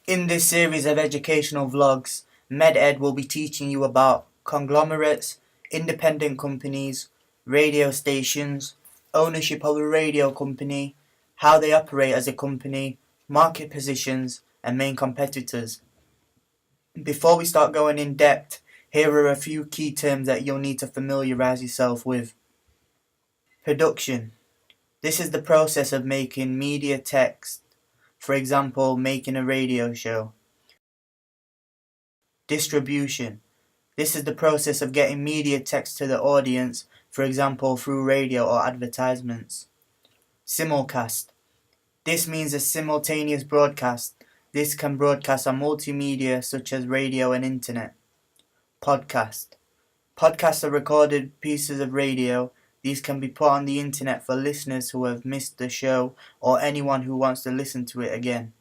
In this series of educational vlogs, MedEd will be teaching you about conglomerates, independent companies, radio stations, ownership of a radio company, how they operate as a company, market positions, and main competitors. Before we start going in depth, here are a few key terms that you'll need to familiarize yourself with. Production. This is the process of making media text, for example, making a radio show. Distribution. This is the process of getting media text to the audience, for example through radio or advertisements. Simulcast. This means a simultaneous broadcast. This can broadcast on multimedia such as radio and internet. Podcast. Podcasts are recorded pieces of radio. These can be put on the internet for listeners who have missed the show or anyone who wants to listen to it again.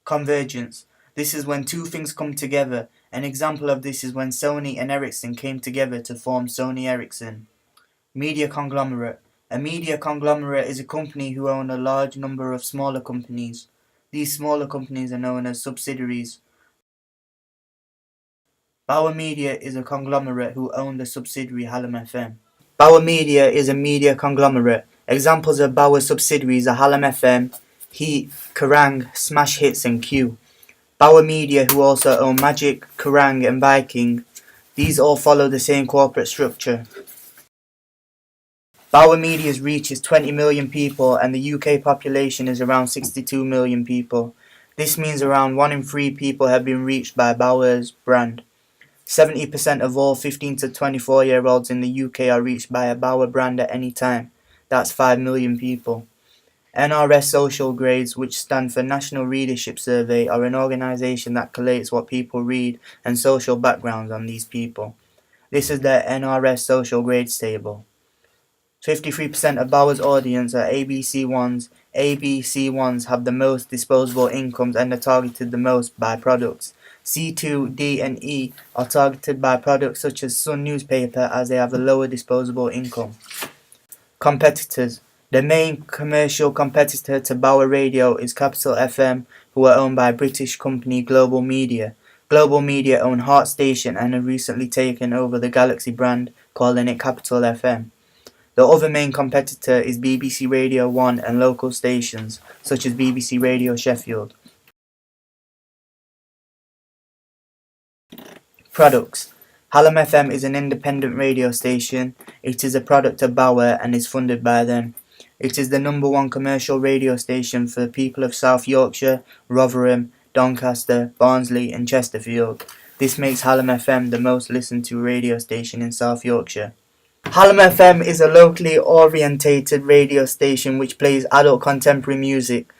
Convergence. This is when two things come together. An example of this is when Sony and Ericsson came together to form Sony Ericsson. Media conglomerate. A media conglomerate is a company who own a large number of smaller companies. These smaller companies are known as subsidiaries. Bauer Media is a conglomerate who own the subsidiary Hallam FM. Bauer Media is a media conglomerate. Examples of Bauer subsidiaries are Hallam FM, Heat, Kerrang, Smash Hits and Q. Bauer Media, who also own Magic, Kerrang and Viking, these all follow the same corporate structure. Bauer Media's reach is 20 million people and the UK population is around 62 million people. This means around 1 in 3 people have been reached by Bauer's brand. 70% of all 15 to 24-year-olds in the UK are reached by a Bauer brand at any time. That's 5 million people. NRS Social Grades, which stand for National Readership Survey, are an organisation that collates what people read and social backgrounds on these people. This is their NRS Social Grades table. 53% of Bauer's audience are ABC ones. ABC ones have the most disposable incomes and are targeted the most by products. C2, D and E are targeted by products such as Sun newspaper as they have a lower disposable income. Competitors. The main commercial competitor to Bauer Radio is Capital FM, who are owned by British company Global Media. Global Media own Heart Station and have recently taken over the Galaxy brand, calling it Capital FM. The other main competitor is BBC Radio 1 and local stations, such as BBC Radio Sheffield. Products. Hallam FM is an independent radio station. It is a product of Bauer and is funded by them. It is the #1 commercial radio station for the people of South Yorkshire, Rotherham, Doncaster, Barnsley and Chesterfield. This makes Hallam FM the most listened to radio station in South Yorkshire. Hallam FM is a locally orientated radio station which plays adult contemporary music.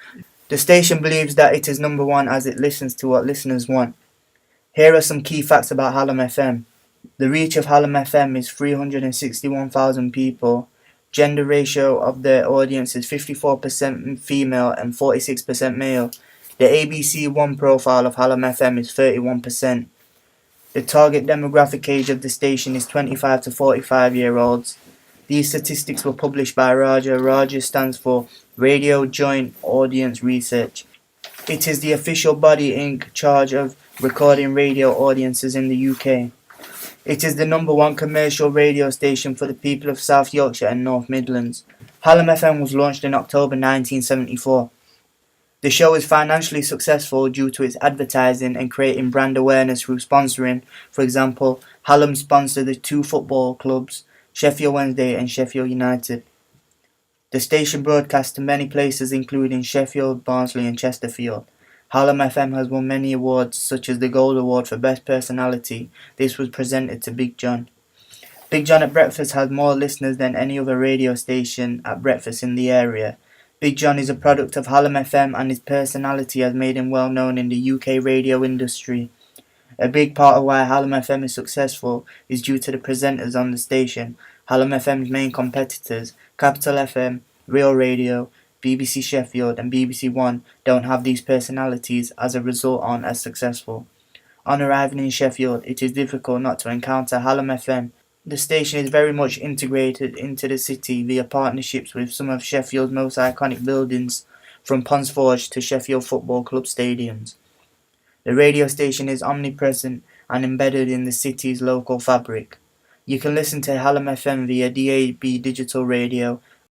The station believes that it is #1 as it listens to what listeners want. Here are some key facts about Hallam FM. The reach of Hallam FM is 361,000 people. Gender ratio of their audience is 54% female and 46% male. The ABC One profile of Hallam FM is 31%. The target demographic age of the station is 25 to 45-year-olds. These statistics were published by RAJAR. RAJAR stands for Radio Joint Audience Research. It is the official body in charge of recording radio audiences in the UK. It is the #1 commercial radio station for the people of South Yorkshire and North Midlands. Hallam FM was launched in October 1974. The show is financially successful due to its advertising and creating brand awareness through sponsoring. For example, Hallam sponsored the 2 football clubs, Sheffield Wednesday and Sheffield United. The station broadcasts to many places including Sheffield, Barnsley and Chesterfield. Hallam FM has won many awards such as the Gold Award for Best Personality. This was presented to Big John. Big John at breakfast has more listeners than any other radio station at breakfast in the area. Big John is a product of Hallam FM and his personality has made him well known in the UK radio industry. A big part of why Hallam FM is successful is due to the presenters on the station. Hallam FM's main competitors, Capital FM, Real Radio, BBC Sheffield and BBC One don't have these personalities, as a result aren't as successful. On arriving in Sheffield, it is difficult not to encounter Hallam FM. The station is very much integrated into the city via partnerships with some of Sheffield's most iconic buildings. from Ponds Forge to Sheffield Football Club stadiums. The radio station is omnipresent and embedded in the city's local fabric. You can listen to Hallam FM via DAB digital radio